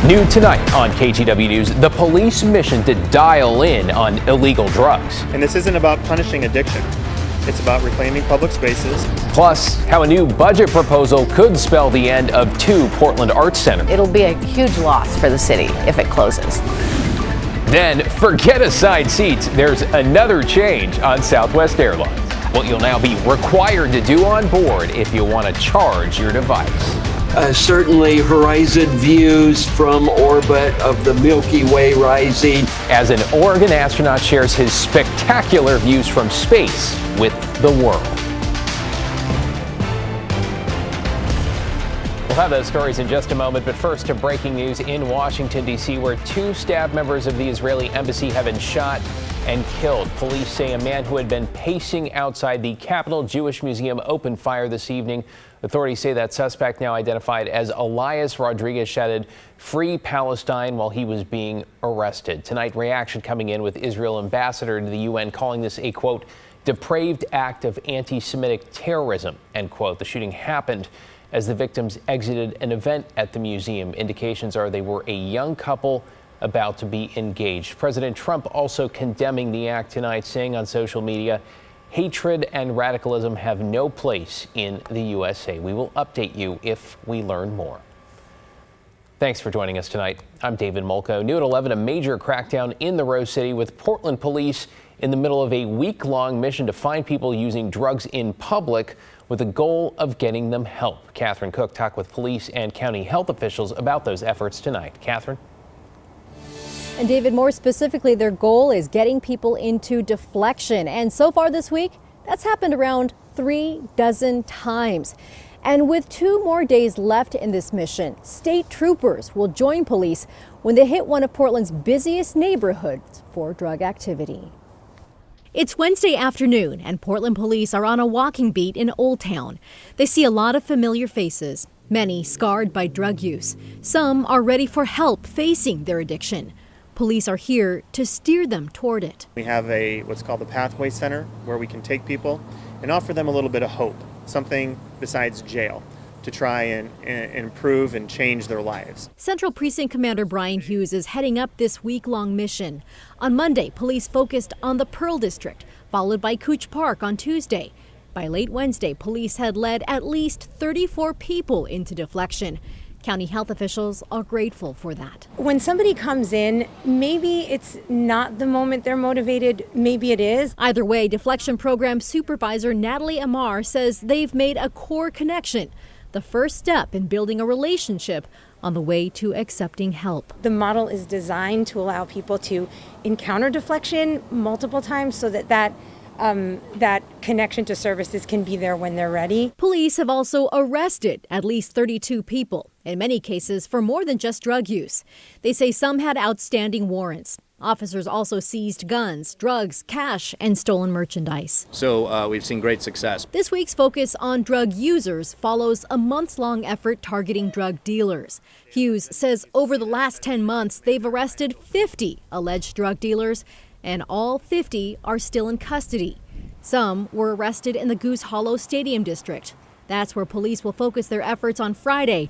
New tonight on KGW News, the police mission to dial in on illegal drugs. And this isn't about punishing addiction. It's about reclaiming public spaces. Plus, how a new budget proposal could spell the end of 2 Portland arts centers. It'll be a huge loss for the city if it closes. Then, forget assigned seats. There's another change on Southwest Airlines. What you'll now be required to do on board if you want to charge your device. Certainly horizon views from orbit of the Milky Way rising. As an Oregon astronaut shares his spectacular views from space with the world. We'll have those stories in just a moment, but first to breaking news in Washington, D.C., where 2 staff members of the Israeli embassy have been shot and killed. Police say a man who had been pacing outside the Capitol Jewish Museum opened fire this evening. Authorities say that suspect, now identified as Elias Rodriguez, shouted "Free Palestine" while he was being arrested. Tonight, reaction coming in with Israel ambassador to the UN calling this a, quote, depraved act of anti-Semitic terrorism, end quote. The shooting happened as the victims exited an event at the museum. Indications are they were a young couple about to be engaged. President Trump also condemning the act tonight, saying on social media, hatred and radicalism have no place in the USA. We will update you if we learn more. Thanks for joining us tonight. I'm David Molko. New at 11, a major crackdown in the Rose City with Portland police in the middle of a week-long mission to find people using drugs in public with the goal of getting them help. Catherine Cook talked with police and county health officials about those efforts tonight. Catherine? And David, more specifically, their goal is getting people into deflection. And so far this week, that's happened around 3 dozen times. And with 2 more days left in this mission, state troopers will join police when they hit one of Portland's busiest neighborhoods for drug activity. It's Wednesday afternoon, and Portland police are on a walking beat in Old Town. They see a lot of familiar faces, many scarred by drug use. Some are ready for help facing their addiction. Police are here to steer them toward it. We have what's called the Pathway Center, where we can take people and offer them a little bit of hope, something besides jail, to try and improve and change their lives. Central Precinct Commander Brian Hughes is heading up this week-long mission. On Monday, police focused on the Pearl District, followed by Couch Park on Tuesday. By late Wednesday, police had led at least 34 people into deflection. County health officials are grateful for that. When somebody comes in, maybe it's not the moment they're motivated, maybe it is. Either way, deflection program supervisor Natalie Amar says they've made a core connection, the first step in building a relationship on the way to accepting help. The model is designed to allow people to encounter deflection multiple times so that connection to services can be there when they're ready. Police have also arrested at least 32 people, in many cases for more than just drug use. They say some had outstanding warrants. Officers also seized guns, drugs, cash, and stolen merchandise. So we've seen great success. This week's focus on drug users follows a months-long effort targeting drug dealers. Hughes says over the last 10 months, they've arrested 50 alleged drug dealers, and all 50 are still in custody. Some were arrested in the Goose Hollow Stadium District. That's where police will focus their efforts on Friday,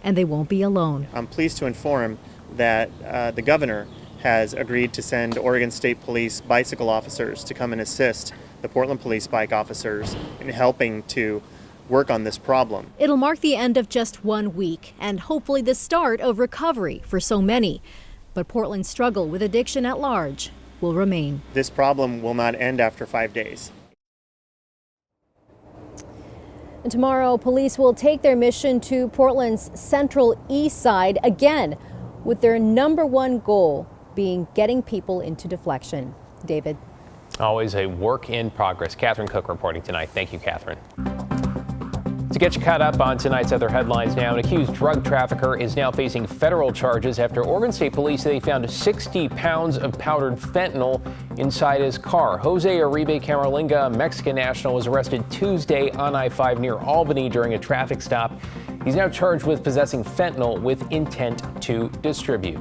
and they won't be alone. I'm pleased to inform that the governor has agreed to send Oregon State Police bicycle officers to come and assist the Portland Police bike officers in helping to work on this problem. It'll mark the end of just 1 week and hopefully the start of recovery for so many. But Portland's struggle with addiction at large will remain. This problem will not end after 5 days. And tomorrow, police will take their mission to Portland's Central East Side again, with their #1 goal being getting people into deflection. David. Always a work in progress. Catherine Cook reporting tonight. Thank you, Catherine. To get you caught up on tonight's other headlines now, an accused drug trafficker is now facing federal charges after Oregon State Police say they found 60 pounds of powdered fentanyl inside his car. Jose Uribe Camaringa, a Mexican national, was arrested Tuesday on I-5 near Albany during a traffic stop. He's now charged with possessing fentanyl with intent to distribute.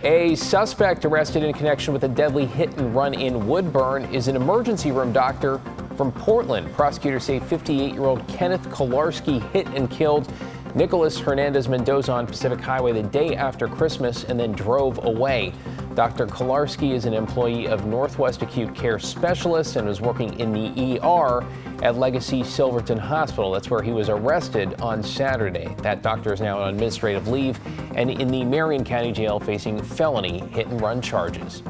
A suspect arrested in connection with a deadly hit and run in Woodburn is an emergency room doctor from Portland. Prosecutors say 58-year-old Kenneth Kolarski hit and killed Nicholas Hernandez Mendoza on Pacific Highway the day after Christmas and then drove away. Dr. Kolarski is an employee of Northwest Acute Care Specialists and was working in the ER at Legacy Silverton Hospital. That's where he was arrested on Saturday. That doctor is now on administrative leave and in the Marion County Jail facing felony hit-and-run charges.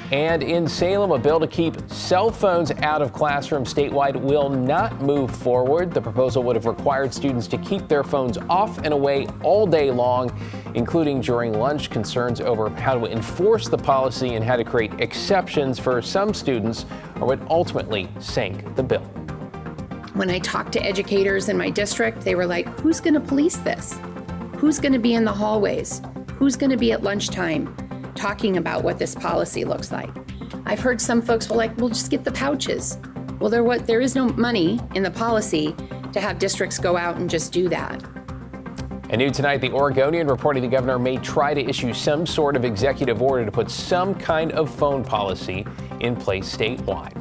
And in Salem, a bill to keep cell phones out of classrooms statewide will not move forward. The proposal would have required students to keep their phones off and away all day long, including during lunch. Concerns over how to enforce the policy and how to create exceptions for some students are what ultimately sank the bill. When I talked to educators in my district, they were like, who's going to police this? Who's going to be in the hallways? Who's going to be at lunchtime talking about what this policy looks like? I've heard some folks were like, we'll just get the pouches. Well, there is no money in the policy to have districts go out and just do that. And new tonight, the Oregonian reporting the governor may try to issue some sort of executive order to put some kind of phone policy in place statewide.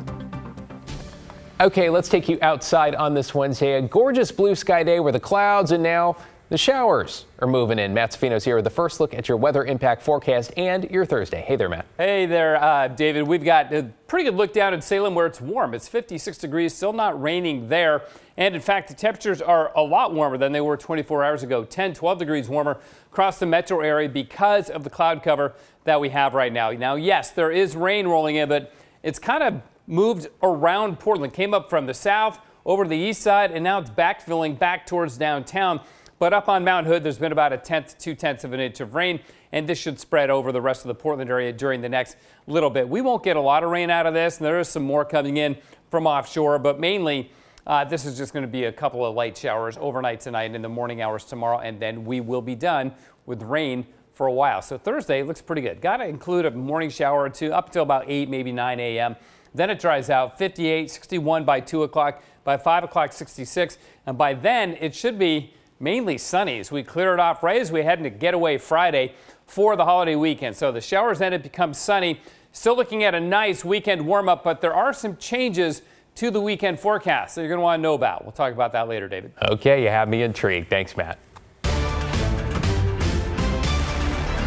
Okay, let's take you outside on this Wednesday. A gorgeous blue sky day where the clouds and now the showers are moving in. Matt Safino's here with the first look at your weather impact forecast and your Thursday. Hey there, Matt. Hey there, David. We've got a pretty good look down in Salem where it's warm. It's 56 degrees, still not raining there. And in fact, the temperatures are a lot warmer than they were 24 hours ago. 10, 12 degrees warmer across the metro area because of the cloud cover that we have right now. Now, yes, there is rain rolling in, but it's kind of moved around Portland. Came up from the south over to the east side, and now it's backfilling back towards downtown. But up on Mount Hood, there's been about 1/10 to 2/10 of an inch of rain, and this should spread over the rest of the Portland area during the next little bit. We won't get a lot of rain out of this, and there is some more coming in from offshore, but mainly this is just going to be a couple of light showers overnight tonight and in the morning hours tomorrow, and then we will be done with rain for a while. So Thursday looks pretty good. Got to include a morning shower or two up till about 8, maybe 9 a.m. Then it dries out. 58, 61 by 2 o'clock, by 5 o'clock, 66, and by then it should be mainly sunny as we clear it off right as we head into Getaway Friday for the holiday weekend. So the showers then it becomes sunny. Still looking at a nice weekend warm up, but there are some changes to the weekend forecast that you're going to want to know about. We'll talk about that later, David. Okay, you have me intrigued. Thanks, Matt.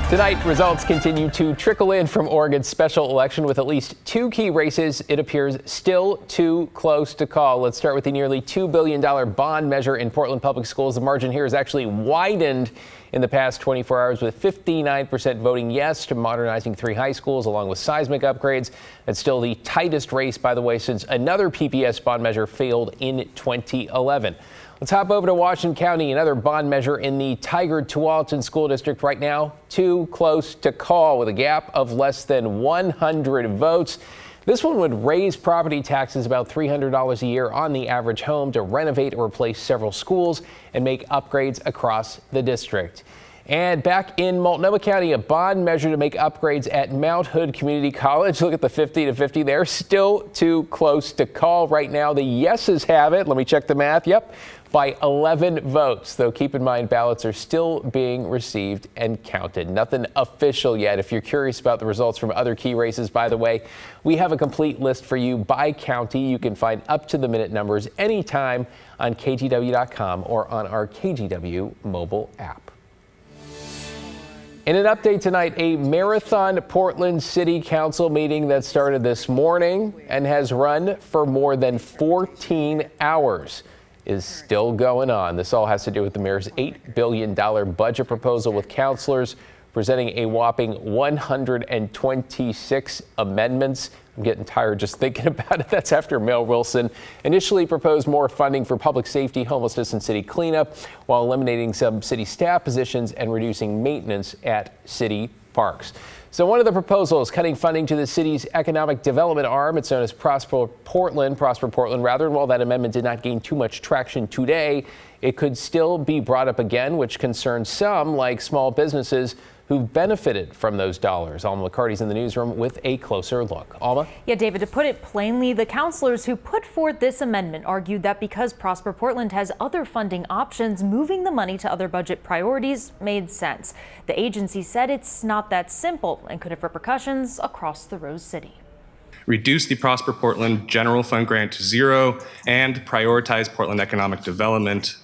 Tonight, results continue to trickle in from Oregon's special election with at least 2 key races. It appears still too close to call. Let's start with the nearly $2 billion bond measure in Portland Public Schools. The margin here has actually widened in the past 24 hours with 59% voting yes to modernizing 3 high schools along with seismic upgrades. That's still the tightest race, by the way, since another PPS bond measure failed in 2011. Let's hop over to Washington County. Another bond measure in the Tigard-Tualatin School District right now. Too close to call with a gap of less than 100 votes. This one would raise property taxes about $300 a year on the average home to renovate or replace several schools and make upgrades across the district. And back in Multnomah County, a bond measure to make upgrades at Mount Hood Community College. Look at the 50 to 50 there. Still too close to call right now. The yeses have it. Let me check the math. Yep. By 11 votes, though keep in mind ballots are still being received and counted. Nothing official yet. If you're curious about the results from other key races, by the way, we have a complete list for you by county. You can find up-to-the-minute numbers anytime on KGW.com or on our KGW mobile app. In an update tonight, a marathon Portland City Council meeting that started this morning and has run for more than 14 hours. Is still going on. This all has to do with the mayor's $8 billion budget proposal, with councilors presenting a whopping 126 amendments. I'm getting tired just thinking about it. That's after Mayor Wilson initially proposed more funding for public safety, homelessness, and city cleanup, while eliminating some city staff positions and reducing maintenance at city parks. So one of the proposals, cutting funding to the city's economic development arm, it's known as Prosper Portland, and while that amendment did not gain too much traction today, it could still be brought up again, which concerns some, like small businesses who've benefited from those dollars. Alma McCarty's in the newsroom with a closer look. Alma? Yeah, David, to put it plainly, the councilors who put forth this amendment argued that because Prosper Portland has other funding options, moving the money to other budget priorities made sense. The agency said it's not that simple and could have repercussions across the Rose City. Reduce the Prosper Portland general fund grant to zero and prioritize Portland economic development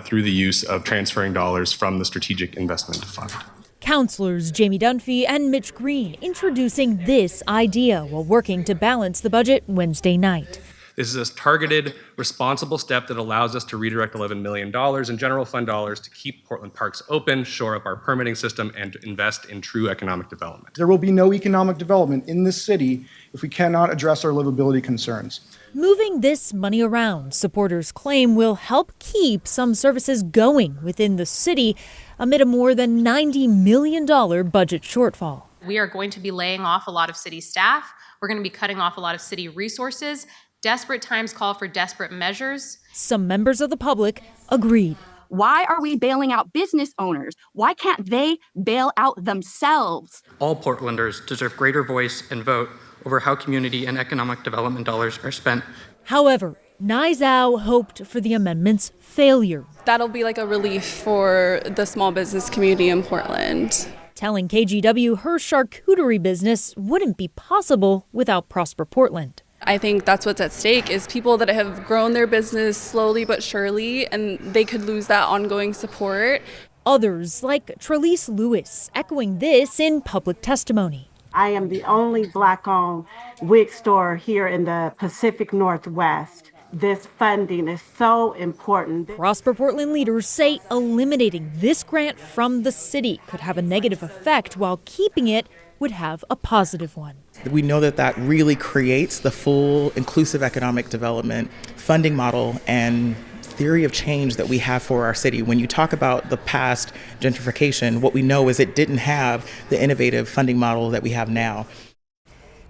through the use of transferring dollars from the Strategic Investment Fund. Councilors Jamie Dunphy and Mitch Green introducing this idea while working to balance the budget Wednesday night. This is a targeted, responsible step that allows us to redirect $11 million in general fund dollars to keep Portland parks open, shore up our permitting system, and to invest in true economic development. There will be no economic development in this city if we cannot address our livability concerns. Moving this money around, supporters claim, will help keep some services going within the city amid a more than $90 million budget shortfall. We are going to be laying off a lot of city staff. We're going to be cutting off a lot of city resources. Desperate times call for desperate measures. Some members of the public agreed. Why are we bailing out business owners? Why can't they bail out themselves? All Portlanders deserve greater voice and vote over how community and economic development dollars are spent. However, Nizao hoped for the amendment's failure. That'll be like a relief for the small business community in Portland. Telling KGW her charcuterie business wouldn't be possible without Prosper Portland. I think that's what's at stake is people that have grown their business slowly but surely, and they could lose that ongoing support. Others, like Trelise Lewis, echoing this in public testimony. I am the only Black-owned wig store here in the Pacific Northwest. This funding is so important. Prosper Portland leaders say eliminating this grant from the city could have a negative effect, while keeping it would have a positive one. We know that that really creates the full inclusive economic development funding model and theory of change that we have for our city. When you talk about the past gentrification, what we know is it didn't have the innovative funding model that we have now.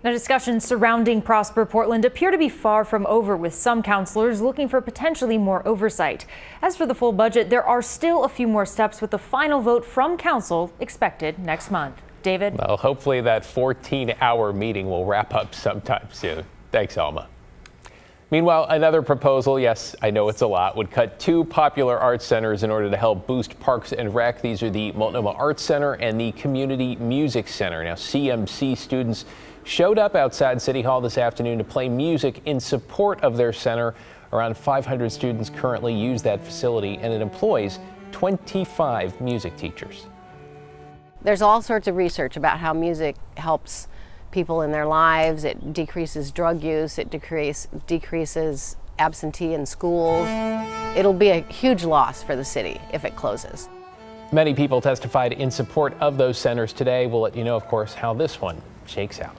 Now, discussions surrounding Prosper Portland appear to be far from over, with some councilors looking for potentially more oversight. As for the full budget, there are still a few more steps, with the final vote from council expected next month. David? Well, hopefully that 14-hour meeting will wrap up sometime soon. Thanks, Alma. Meanwhile, another proposal, yes, I know it's a lot, would cut two popular arts centers in order to help boost Parks and Rec. These are the Multnomah Arts Center and the Community Music Center. Now, CMC students showed up outside City Hall this afternoon to play music in support of their center. Around 500 students currently use that facility, and it employs 25 music teachers. There's all sorts of research about how music helps people in their lives. It decreases drug use, it decreases absentee in schools. It'll be a huge loss for the city if it closes. Many people testified in support of those centers today. We'll let you know, of course, how this one shakes out.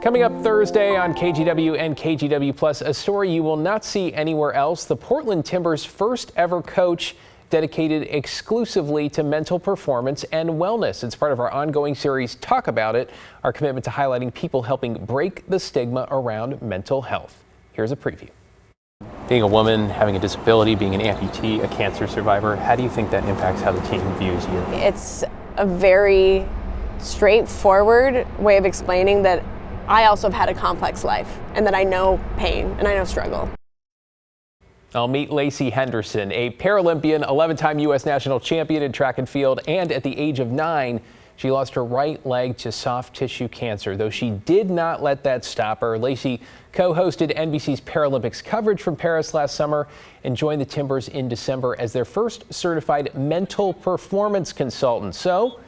Coming up Thursday on KGW and KGW Plus, a story you will not see anywhere else. The Portland Timbers' first ever coach dedicated exclusively to mental performance and wellness. It's part of our ongoing series, Talk About It, our commitment to highlighting people helping break the stigma around mental health. Here's a preview. Being a woman, having a disability, being an amputee, a cancer survivor, how do you think that impacts how the team views you? It's a very straightforward way of explaining that I also have had a complex life and that I know pain and I know struggle. I'll meet Lacey Henderson, a Paralympian, 11-time U.S. national champion in track and field, and at the age of 9, she lost her right leg to soft tissue cancer. Though she did not let that stop her, Lacey co-hosted NBC's Paralympics coverage from Paris last summer and joined the Timbers in December as their first certified mental performance consultant. So,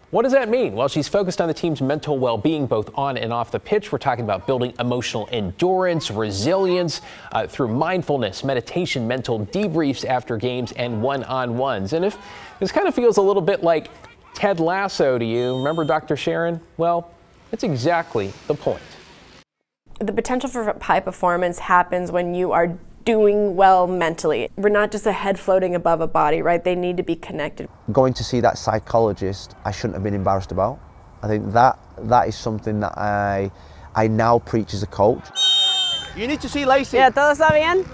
what does that mean? Well, she's focused on the team's mental well-being, both on and off the pitch. We're talking about building emotional endurance, resilience through mindfulness, meditation, mental debriefs after games, and one-on-ones. And if this kind of feels a little bit like Ted Lasso to you, remember Dr. Sharon? Well, that's exactly the point. The potential for high performance happens when you are doing well mentally. We're not just a head floating above a body, right? They need to be connected. Going to see that psychologist, I shouldn't have been embarrassed about. I think that is something that I now preach as a coach. You need to see Lacey. Yeah, todo está bien.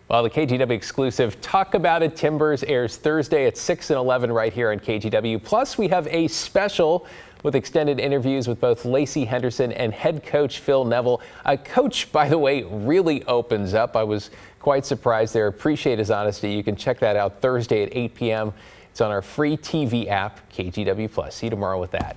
Well, the KGW exclusive Talk About It Timbers airs Thursday at 6 and 11 right here on KGW. Plus, we have a special with extended interviews with both Lacey Henderson and head coach Phil Neville. Coach, by the way, really opens up. I was quite surprised there. Appreciate his honesty. You can check that out Thursday at 8 p.m. It's on our free TV app, KGW Plus. See you tomorrow with that.